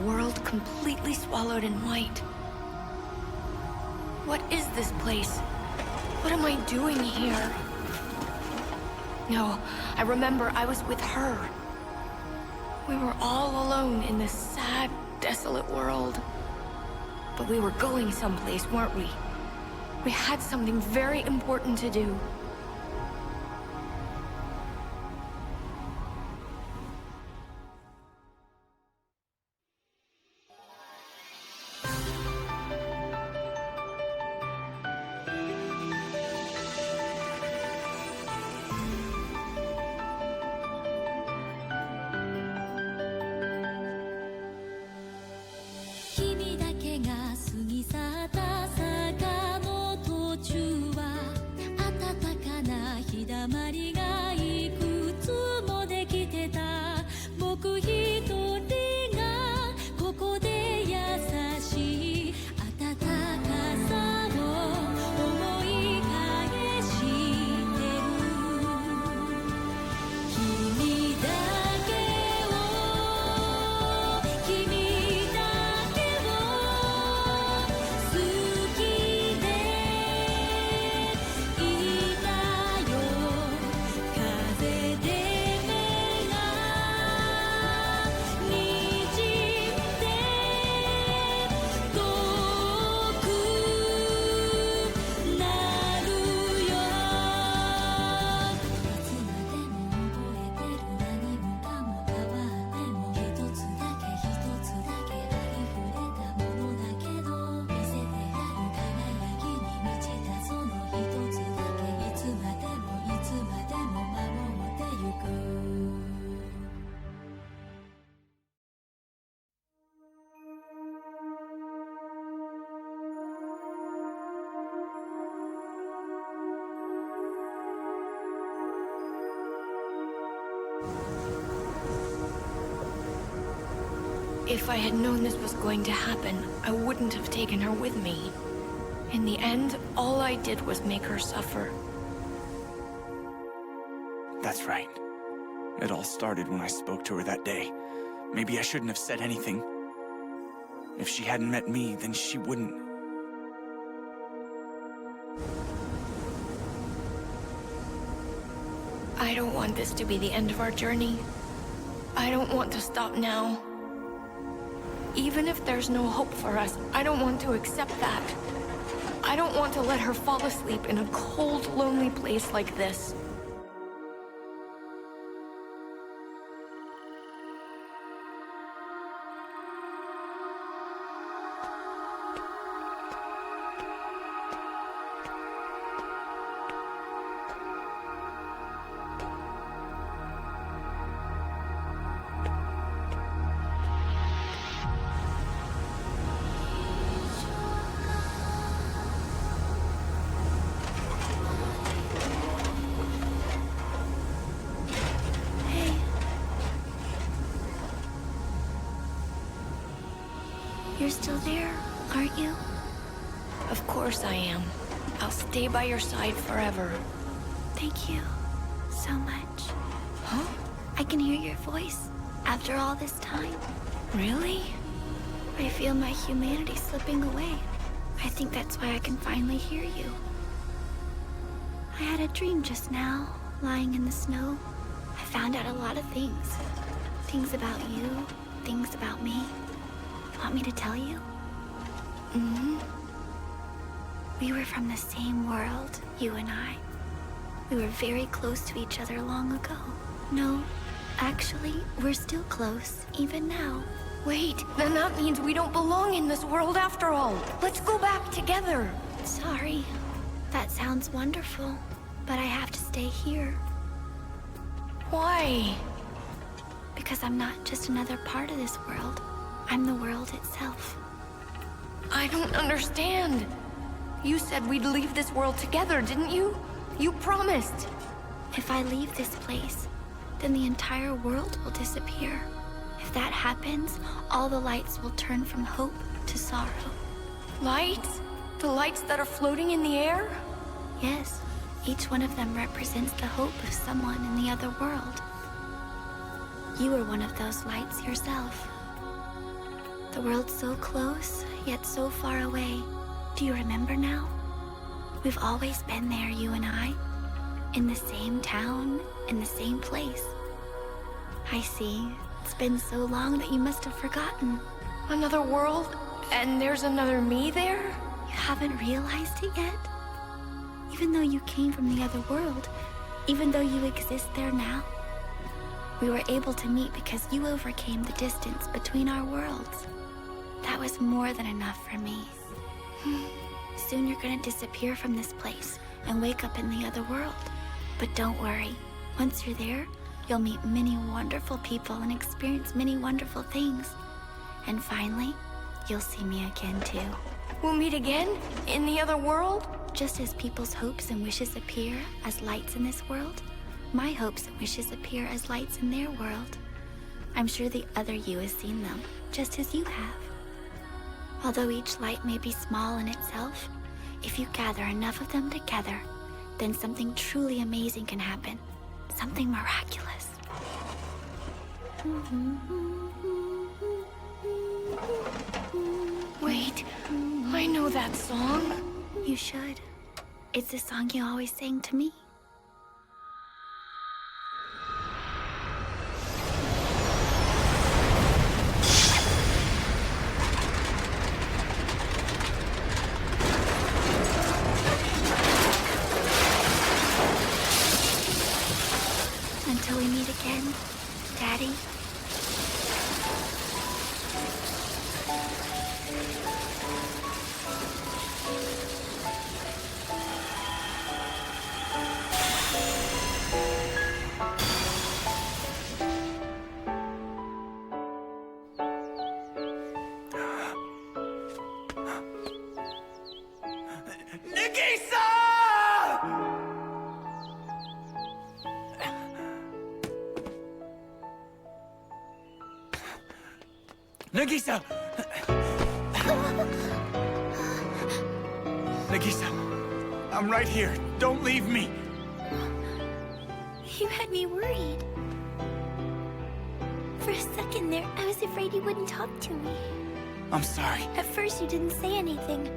world completely swallowed in light. What is this place? What am I doing here? No, I remember I was with her. We were all alone in this sad, desolate world. But we were going someplace, weren't we? We had something very important to do. If I had known this was going to happen, I wouldn't have taken her with me. In the end, all I did was make her suffer. That's right. It all started when I spoke to her that day. Maybe I shouldn't have said anything. If she hadn't met me, then she wouldn't... I don't want this to be the end of our journey. I don't want to stop now. Even if there's no hope for us, I don't want to accept that. I don't want to let her fall asleep in a cold, lonely place like this. You're still there, aren't you? Of course I am. I'll stay by your side forever. Thank you so much. Huh? I can hear your voice after all this time. Really? I feel my humanity slipping away. I think that's why I can finally hear you. I had a dream just now, lying in the snow. I found out a lot of things. Things about you, things about me. Want me to tell you? Mm-hmm. We were from the same world, you and I. We were very close to each other long ago. No, actually, we're still close, even now. Wait, then that means we don't belong in this world after all. Let's go back together. Sorry. That sounds wonderful, but I have to stay here. Why? Because I'm not just another part of this world. I'm the world itself. I don't understand. You said we'd leave this world together, didn't you? You promised. If I leave this place, then the entire world will disappear. If that happens, all the lights will turn from hope to sorrow. Lights? The lights that are floating in the air? Yes, each one of them represents the hope of someone in the other world. You are one of those lights yourself. The world's so close, yet so far away. Do you remember now? We've always been there, you and I. In the same town, in the same place. I see. It's been so long that you must have forgotten. Another world? And there's another me there? You haven't realized it yet? Even though you came from the other world, even though you exist there now, we were able to meet because you overcame the distance between our worlds. That was more than enough for me. Soon you're gonna disappear from this place and wake up in the other world. But don't worry. Once you're there, you'll meet many wonderful people and experience many wonderful things. And finally, you'll see me again too. We'll meet again? In the other world? Just as people's hopes and wishes appear as lights in this world, my hopes and wishes appear as lights in their world. I'm sure the other you has seen them, just as you have. Although each light may be small in itself, if you gather enough of them together, then something truly amazing can happen. Something miraculous. Wait, I know that song. You should. It's the song you always sang to me. Until we meet again, Daddy. Nagisa! Nagisa! Nagisa, I'm right here. Don't leave me. You had me worried. For a second there, I was afraid you wouldn't talk to me. I'm sorry. At first, you didn't say anything.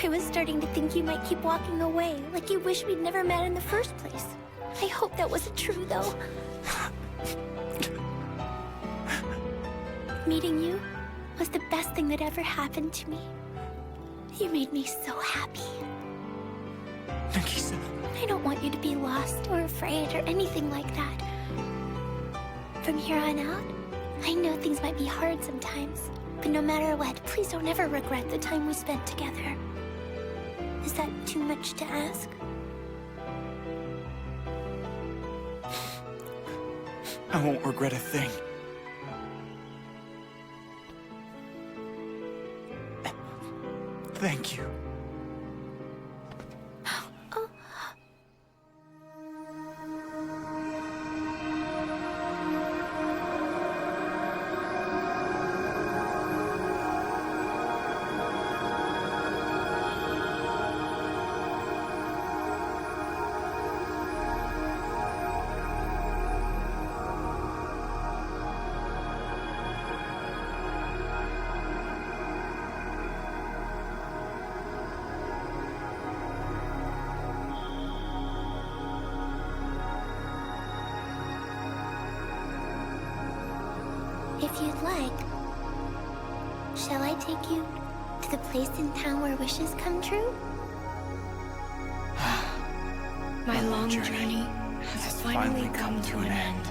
I was starting to think you might keep walking away, like you wish we'd never met in the first place. I hope that wasn't true, though. Meeting you was the best thing that ever happened to me. You made me so happy. Nagisa. I don't want you to be lost or afraid or anything like that. From here on out, I know things might be hard sometimes, but no matter what, please don't ever regret the time we spent together. Is that too much to ask? I won't regret a thing. Thank you. Oh. If you'd like, shall I take you to the place in town where wishes come true? My long journey has finally come to an end.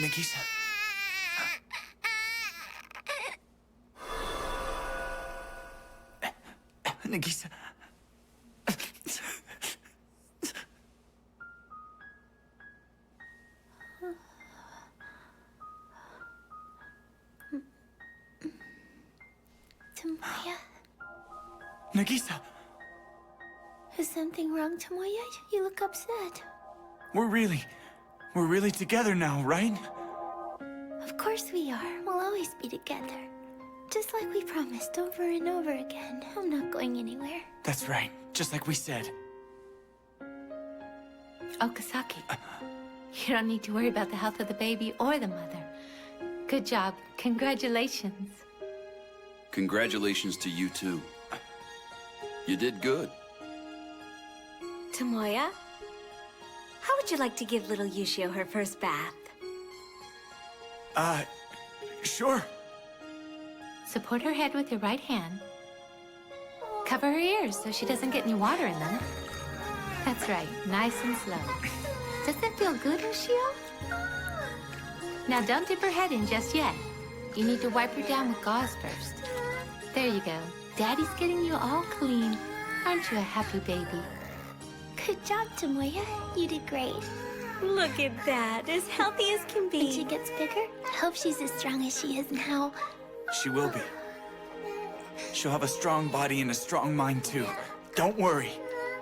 Nagisa. Nagisa. Tomoya? Nagisa. Is something wrong, Tomoya? You look upset. We're really together now, right? Of course we are. We'll always be together. Just like we promised over and over again, I'm not going anywhere. That's right, just like we said. Okazaki, you don't need to worry about the health of the baby or the mother. Good job. Congratulations. Congratulations to you too. You did good. Tomoya, how would you like to give little Yushio her first bath? Sure. Support her head with your right hand. Cover her ears so she doesn't get any water in them. That's right, nice and slow. Does that feel good, Ushio? Now don't dip her head in just yet. You need to wipe her down with gauze first. There you go. Daddy's getting you all clean. Aren't you a happy baby? Good job, Tomoya. You did great. Look at that, as healthy as can When she be. gets bigger, I hope she's as strong as she is now. She will be. She'll have a strong body and a strong mind too. Don't worry.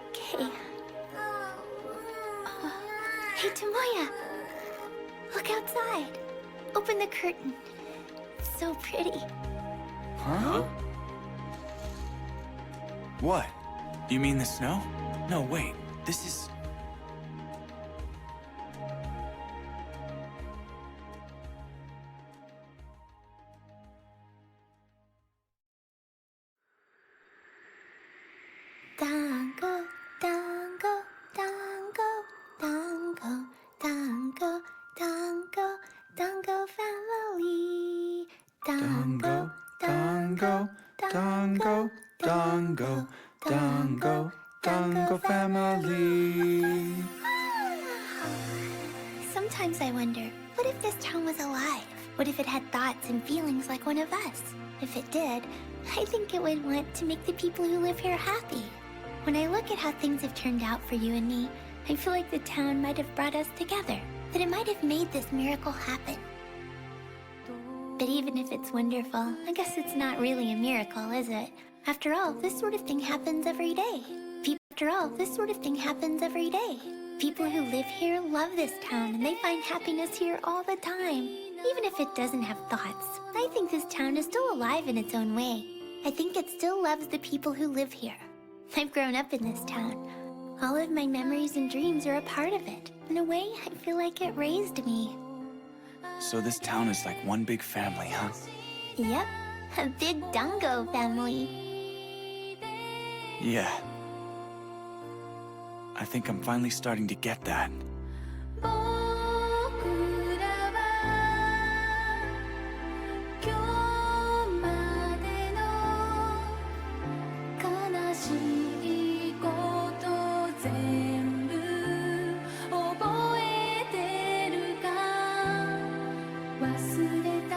Okay. Hey, Tomoya. Look outside. Open the curtain. It's so pretty. Huh? What? You mean the snow? No, wait. This is... Dango, dango, dango, dango, dango, dango, dango family. Dango, dango, dango, dango, dango, dango family. Sometimes I wonder, what if this town was alive? What if it had thoughts and feelings like one of us? If it did, I think it would want to make the people who live here happy. When I look at how things have turned out for you and me, I feel like the town might have brought us together, that it might have made this miracle happen. But even if it's wonderful, I guess it's not really a miracle, is it? After all, this sort of thing happens every day. After all, this sort of thing happens every day. People who live here love this town and they find happiness here all the time. Even if it doesn't have thoughts, I think this town is still alive in its own way. I think it still loves the people who live here. I've grown up in this town. All of my memories and dreams are a part of it. In a way, I feel like it raised me. So this town is like one big family, huh? Yep, a big Dango family. Yeah. I think I'm finally starting to get that. 僕らは今日までの悲しいこと全部覚えてるか忘れたか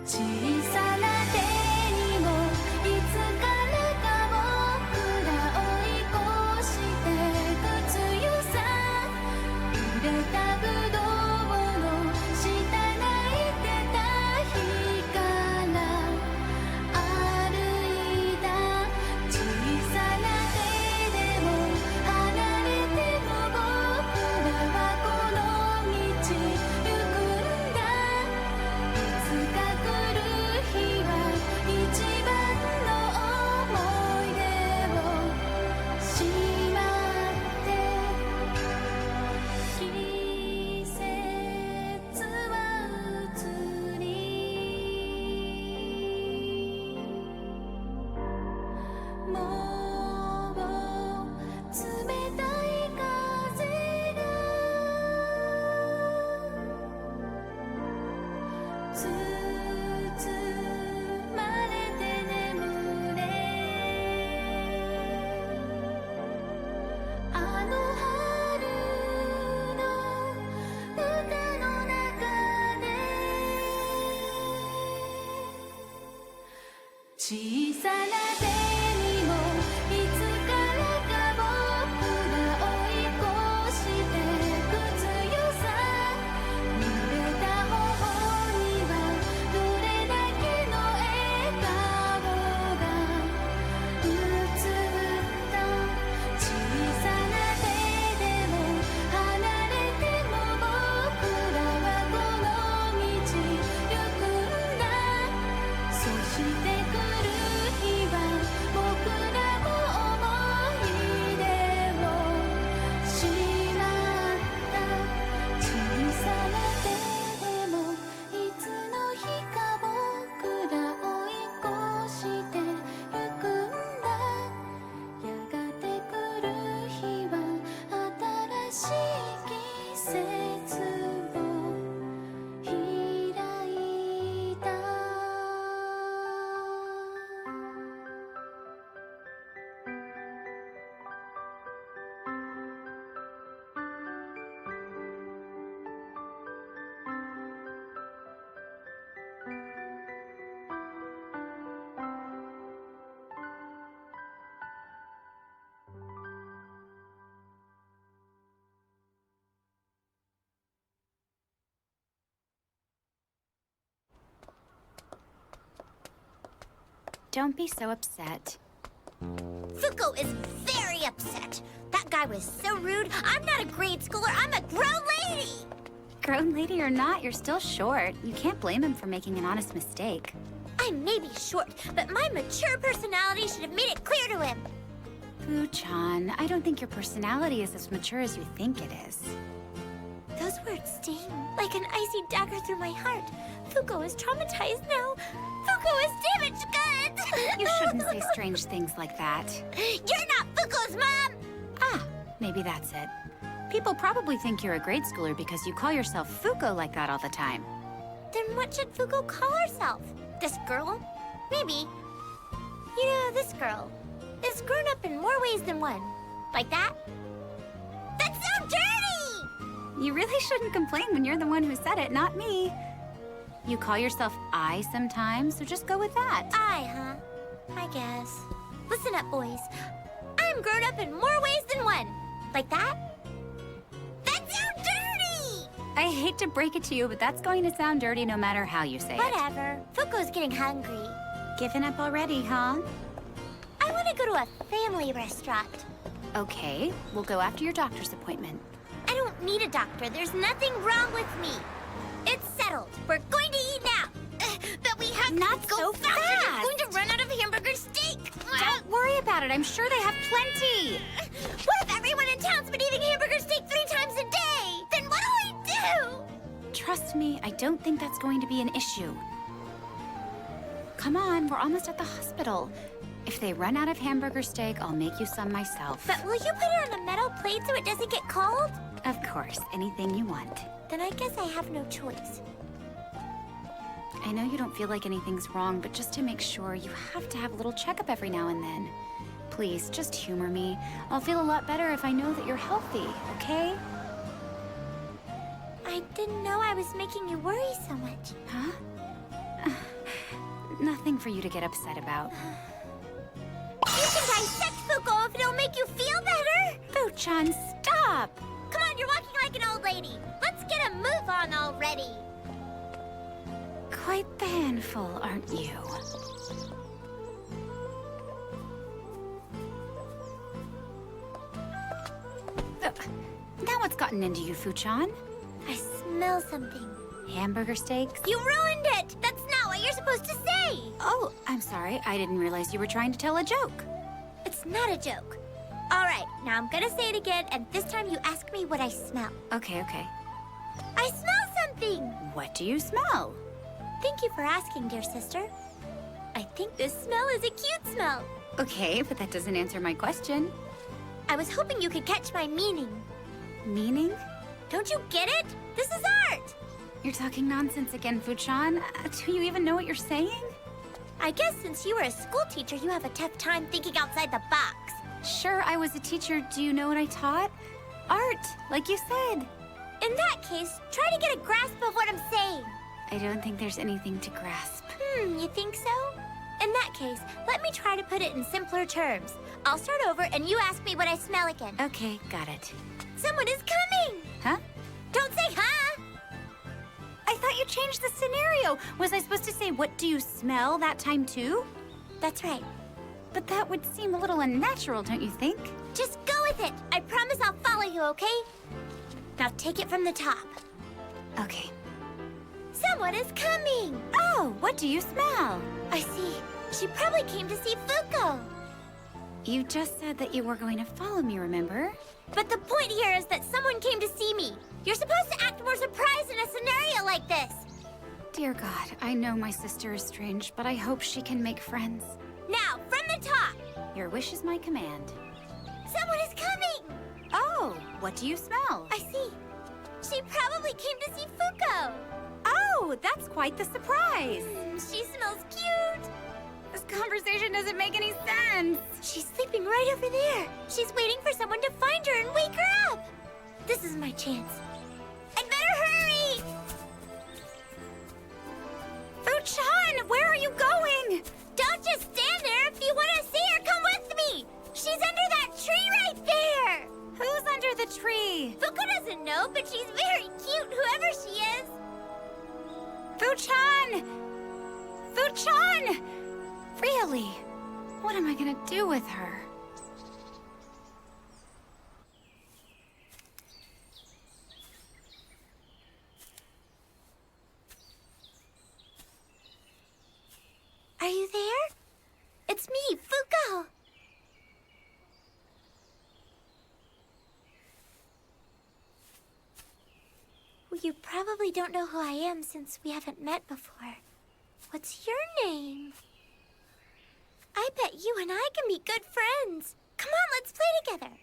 小さな手にもいつからか僕ら追い越してく強さ揺れたぶどうの下泣いてた日から歩いた小さな手でも離れても僕らはこの道行くんだ いつか来る日は一番の思い出をしまって季節は移りもう冷たい風が 包まれて眠れあの春の歌の中で小さな手にもいつからか僕ら追い越してしい季節を開いたDon't be so upset. Fuko is very upset. That guy was so rude. I'm not a grade schooler, I'm a grown lady! Grown lady or not, you're still short. You can't blame him for making an honest mistake. I may be short, but my mature personality should have made it clear to him. Fu-chan, I don't think your personality is as mature as you think it is. Those words sting like an icy dagger through my heart. Fuko is traumatized now. Fuko is damaged goods! You shouldn't say strange things like that. You're not Fuko's mom! Ah, maybe that's it. People probably think you're a grade schooler because you call yourself Fuko like that all the time. Then what should Fuko call herself? This girl? Maybe. You know, this girl is grown up in more ways than one. Like that? That's so dirty! You really shouldn't complain when you're the one who said it, not me. You call yourself I sometimes, so just go with that. I, huh? I guess. Listen up, boys. I'm grown up in more ways than one. Like that? That's so dirty! I hate to break it to you, but that's going to sound dirty no matter how you say it. Whatever. Fuko's getting hungry. Given up already, huh? I want to go to a family restaurant. Okay, we'll go after your doctor's appointment. I don't need a doctor. There's nothing wrong with me. It's settled. We're going to eat now. But we have Not to go so fast. We're fast. going to run out of hamburger steak. Don't worry about it. I'm sure they have plenty. What if everyone in town's been eating hamburger steak 3 times a day? Then what do I do? Trust me, I don't think that's going to be an issue. Come on, we're almost at the hospital. If they run out of hamburger steak, I'll make you some myself. But will you put it on a metal plate so it doesn't get cold? Of course, anything you want. Then I guess I have no choice. I know you don't feel like anything's wrong, but just to make sure, you have to have a little checkup every now and then. Please, just humor me. I'll feel a lot better if I know that you're healthy, okay? I didn't know I was making you worry so much. Huh? Nothing for you to get upset about. You can dissect Fuko if it'll make you feel better. Fu-chan, stop! Come on, you're walking like an old lady. Let's get a move on already. Quite the handful, aren't you? Now what's gotten into you, Fu-chan? I smell something. Hamburger steaks? You ruined it! That's not what you're supposed to say! Oh, I'm sorry. I didn't realize you were trying to tell a joke. It's not a joke. Alright, now I'm gonna say it again, and this time you ask me what I smell. Okay, okay. I smell something! What do you smell? Thank you for asking, dear sister. I think this smell is a cute smell. Okay, but that doesn't answer my question. I was hoping you could catch my meaning. Meaning? Don't you get it? This is art! You're talking nonsense again, Fu-chan. Do you even know what you're saying? I guess since you were a school teacher, you have a tough time thinking outside the box. Sure, I was a teacher. Do you know what I taught? Art, like you said. In that case, try to get a grasp of what I'm saying. I don't think there's anything to grasp. You think so? In that case, let me try to put it in simpler terms. I'll start over and you ask me what I smell again. Okay, got it. Someone is coming! Huh? Don't say huh! I thought you changed the scenario. Was I supposed to say, what do you smell that time too? That's right. But that would seem a little unnatural, don't you think? Just go with it. I promise I'll follow you, okay? Now take it from the top. Okay. Someone is coming! Oh, what do you smell? I see. She probably came to see Fuko. You just said that you were going to follow me, remember? But the point here is that someone came to see me. You're supposed to act more surprised in a scenario like this. Dear God, I know my sister is strange, but I hope she can make friends. Now, from the top. Your wish is my command. Someone is coming! Oh, What do you smell? I see. She probably came to see Fuko. Oh, that's quite the surprise. She smells cute. This conversation doesn't make any sense. She's sleeping right over there. She's waiting for someone to find her and wake her up. This is my chance. I'd better hurry! Fu-chan, where are you going? Don't just stand there. If you want to see her, come with me. She's under that tree right there. Who's under the tree? Fuko doesn't know, but she's very cute, whoever she is. Fu-chan! Fu-chan! Really? What am I gonna do with her? Are you there? It's me, Fuko. Well, you probably don't know who I am since we haven't met before. What's your name? I bet you and I can be good friends. Come on, let's play together.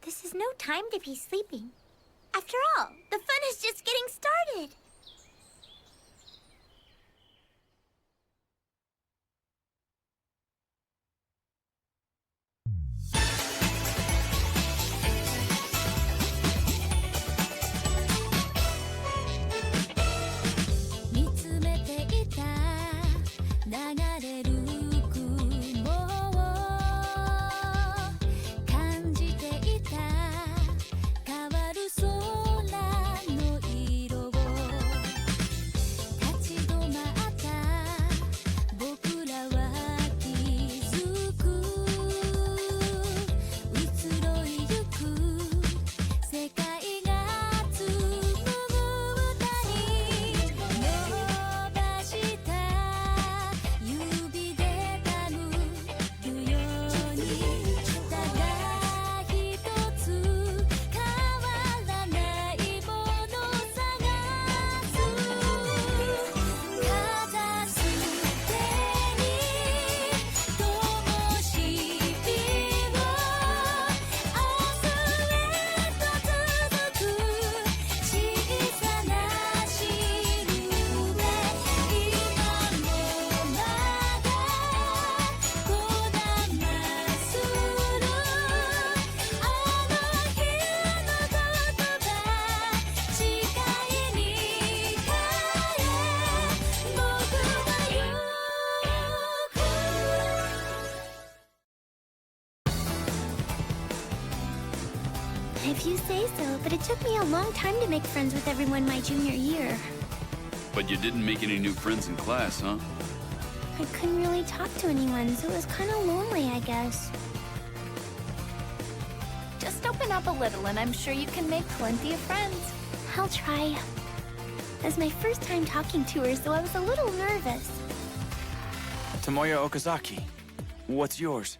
This is no time to be sleeping. After all, the fun is just getting started. If you say so, but it took me a long time to make friends with everyone my junior year. But you didn't make any new friends in class, huh? I couldn't really talk to anyone, so it was kind of lonely, I guess. Just open up a little and I'm sure you can make plenty of friends. I'll try. It was my first time talking to her, so I was a little nervous. Tomoya Okazaki, what's yours?